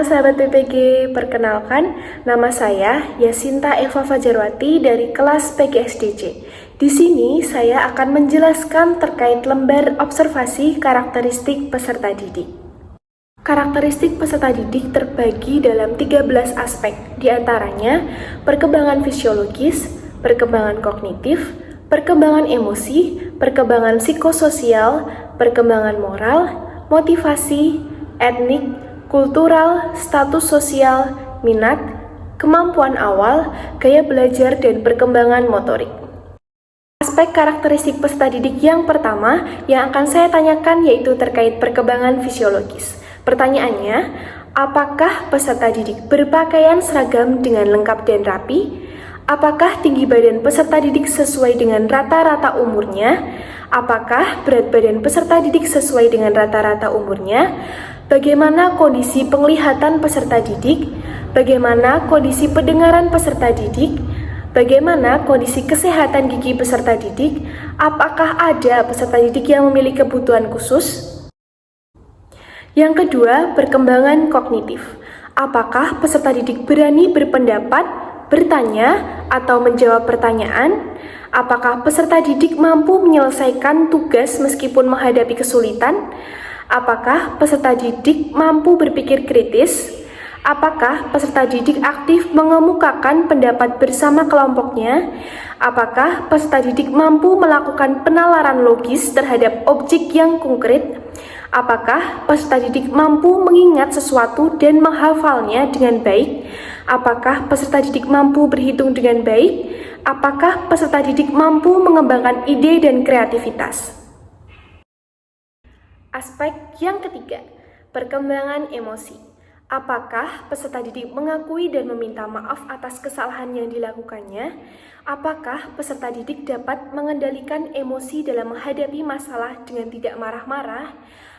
Halo sahabat PPG, perkenalkan nama saya Yasinta Eva Fajarwati dari kelas PGSDC. Di sini saya akan menjelaskan terkait lembar observasi karakteristik peserta didik. Karakteristik peserta didik terbagi dalam 13 aspek, diantaranya perkembangan fisiologis, perkembangan kognitif, perkembangan emosi, perkembangan psikososial, perkembangan moral, motivasi, etnik, kultural, status sosial, minat, kemampuan awal, gaya belajar, dan perkembangan motorik. Aspek karakteristik peserta didik yang pertama yang akan saya tanyakan yaitu terkait perkembangan fisiologis. Pertanyaannya, apakah peserta didik berpakaian seragam dengan lengkap dan rapi? Apakah tinggi badan peserta didik sesuai dengan rata-rata umurnya? Apakah berat badan peserta didik sesuai dengan rata-rata umurnya? Bagaimana kondisi penglihatan peserta didik? Bagaimana kondisi pendengaran peserta didik? Bagaimana kondisi kesehatan gigi peserta didik? Apakah ada peserta didik yang memiliki kebutuhan khusus? Yang kedua, perkembangan kognitif. Apakah peserta didik berani berpendapat, bertanya, atau menjawab pertanyaan? Apakah peserta didik mampu menyelesaikan tugas meskipun menghadapi kesulitan? Apakah peserta didik mampu berpikir kritis? Apakah peserta didik aktif mengemukakan pendapat bersama kelompoknya? Apakah peserta didik mampu melakukan penalaran logis terhadap objek yang konkret? Apakah peserta didik mampu mengingat sesuatu dan menghafalnya dengan baik? Apakah peserta didik mampu berhitung dengan baik? Apakah peserta didik mampu mengembangkan ide dan kreativitas? Aspek yang ketiga, perkembangan emosi. Apakah peserta didik mengakui dan meminta maaf atas kesalahan yang dilakukannya? Apakah peserta didik dapat mengendalikan emosi dalam menghadapi masalah dengan tidak marah-marah?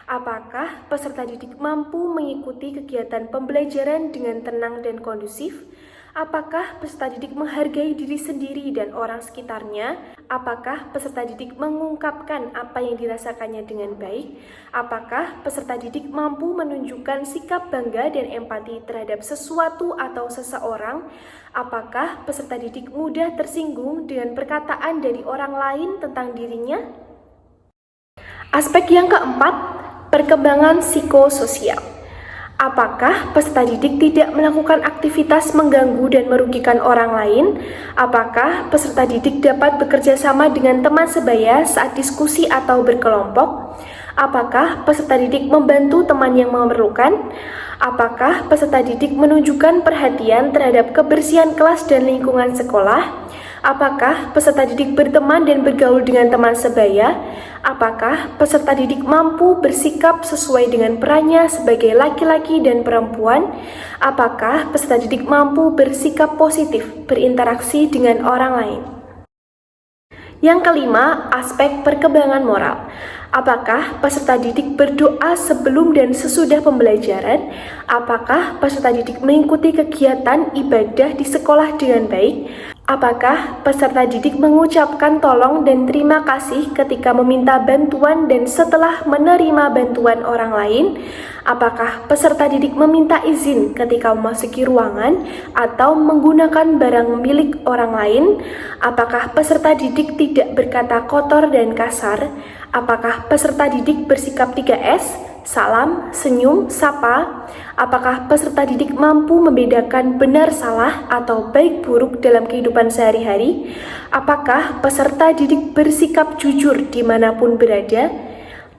Apakah peserta didik mampu mengikuti kegiatan pembelajaran dengan tenang dan kondusif? Apakah peserta didik menghargai diri sendiri dan orang sekitarnya? Apakah peserta didik mengungkapkan apa yang dirasakannya dengan baik? Apakah peserta didik mampu menunjukkan sikap bangga dan empati terhadap sesuatu atau seseorang? Apakah peserta didik mudah tersinggung dengan perkataan dari orang lain tentang dirinya? Aspek yang keempat, perkembangan psikososial. Apakah peserta didik tidak melakukan aktivitas mengganggu dan merugikan orang lain? Apakah peserta didik dapat bekerja sama dengan teman sebaya saat diskusi atau berkelompok? Apakah peserta didik membantu teman yang memerlukan? Apakah peserta didik menunjukkan perhatian terhadap kebersihan kelas dan lingkungan sekolah? Apakah peserta didik berteman dan bergaul dengan teman sebaya? Apakah peserta didik mampu bersikap sesuai dengan perannya sebagai laki-laki dan perempuan? Apakah peserta didik mampu bersikap positif, berinteraksi dengan orang lain? Yang kelima, aspek perkembangan moral. Apakah peserta didik berdoa sebelum dan sesudah pembelajaran? Apakah peserta didik mengikuti kegiatan ibadah di sekolah dengan baik? Apakah peserta didik mengucapkan tolong dan terima kasih ketika meminta bantuan dan setelah menerima bantuan orang lain? Apakah peserta didik meminta izin ketika memasuki ruangan atau menggunakan barang milik orang lain? Apakah peserta didik tidak berkata kotor dan kasar? Apakah peserta didik bersikap 3S? Salam, senyum, sapa. Apakah peserta didik mampu membedakan benar salah atau baik buruk dalam kehidupan sehari-hari? Apakah peserta didik bersikap jujur dimanapun berada?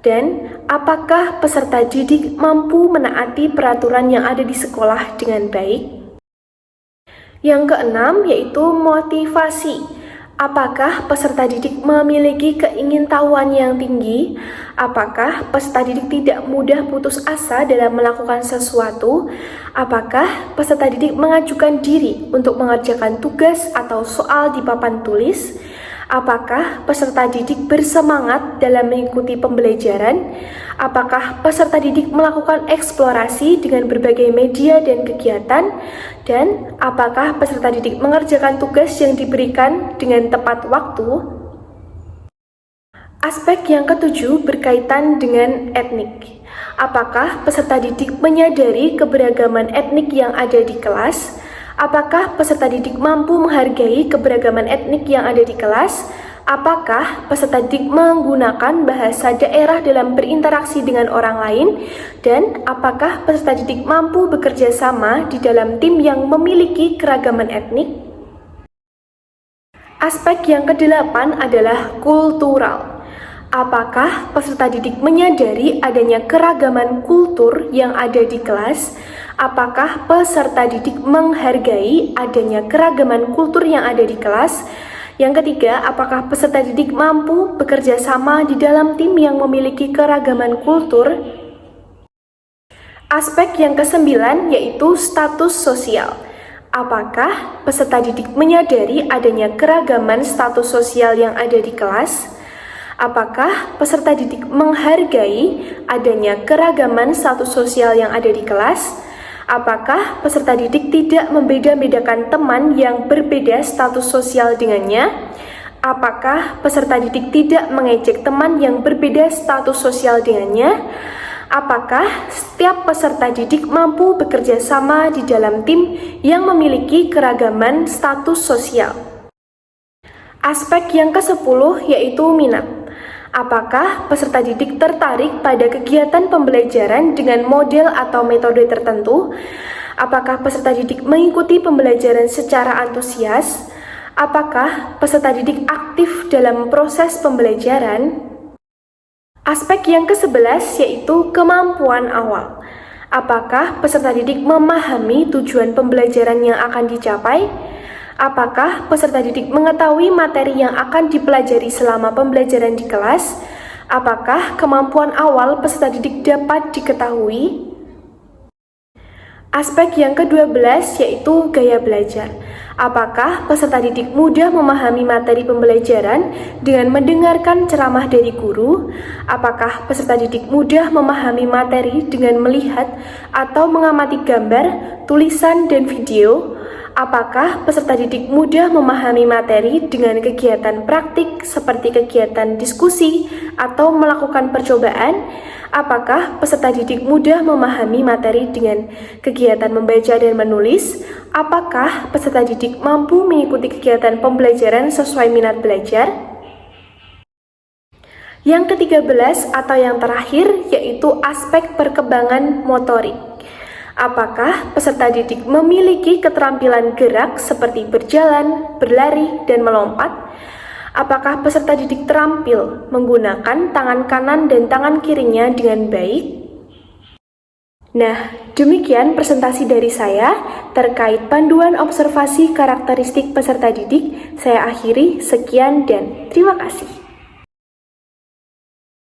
Dan apakah peserta didik mampu menaati peraturan yang ada di sekolah dengan baik? Yang keenam yaitu motivasi. Apakah peserta didik memiliki keingintahuan yang tinggi? Apakah peserta didik tidak mudah putus asa dalam melakukan sesuatu? Apakah peserta didik mengajukan diri untuk mengerjakan tugas atau soal di papan tulis? Apakah peserta didik bersemangat dalam mengikuti pembelajaran? Apakah peserta didik melakukan eksplorasi dengan berbagai media dan kegiatan? Dan apakah peserta didik mengerjakan tugas yang diberikan dengan tepat waktu? Aspek yang ketujuh berkaitan dengan etnik. Apakah peserta didik menyadari keberagaman etnik yang ada di kelas? Apakah peserta didik mampu menghargai keberagaman etnik yang ada di kelas? Apakah peserta didik menggunakan bahasa daerah dalam berinteraksi dengan orang lain? Dan apakah peserta didik mampu bekerja sama di dalam tim yang memiliki keragaman etnik? Aspek yang kedelapan adalah kultural. Apakah peserta didik menyadari adanya keragaman kultur yang ada di kelas? Apakah peserta didik menghargai adanya keragaman kultur yang ada di kelas? Yang ketiga, apakah peserta didik mampu bekerja sama di dalam tim yang memiliki keragaman kultur? Aspek yang kesembilan yaitu status sosial. Apakah peserta didik menyadari adanya keragaman status sosial yang ada di kelas? Apakah peserta didik menghargai adanya keragaman status sosial yang ada di kelas? Apakah peserta didik tidak membeda-bedakan teman yang berbeda status sosial dengannya? Apakah peserta didik tidak mengejek teman yang berbeda status sosial dengannya? Apakah setiap peserta didik mampu bekerja sama di dalam tim yang memiliki keragaman status sosial? Aspek yang ke-10 yaitu minat. Apakah peserta didik tertarik pada kegiatan pembelajaran dengan model atau metode tertentu? Apakah peserta didik mengikuti pembelajaran secara antusias? Apakah peserta didik aktif dalam proses pembelajaran? Aspek yang ke-11 yaitu kemampuan awal. Apakah peserta didik memahami tujuan pembelajaran yang akan dicapai? Apakah peserta didik mengetahui materi yang akan dipelajari selama pembelajaran di kelas? Apakah kemampuan awal peserta didik dapat diketahui? Aspek yang ke-12 yaitu gaya belajar. Apakah peserta didik mudah memahami materi pembelajaran dengan mendengarkan ceramah dari guru? Apakah peserta didik mudah memahami materi dengan melihat atau mengamati gambar, tulisan, dan video? Apakah peserta didik mudah memahami materi dengan kegiatan praktik seperti kegiatan diskusi atau melakukan percobaan? Apakah peserta didik mudah memahami materi dengan kegiatan membaca dan menulis? Apakah peserta didik mampu mengikuti kegiatan pembelajaran sesuai minat belajar? Yang ke-13 atau yang terakhir yaitu aspek perkembangan motorik. Apakah peserta didik memiliki keterampilan gerak seperti berjalan, berlari, dan melompat? Apakah peserta didik terampil menggunakan tangan kanan dan tangan kirinya dengan baik? Nah, demikian presentasi dari saya terkait panduan observasi karakteristik peserta didik. Saya akhiri, sekian dan terima kasih.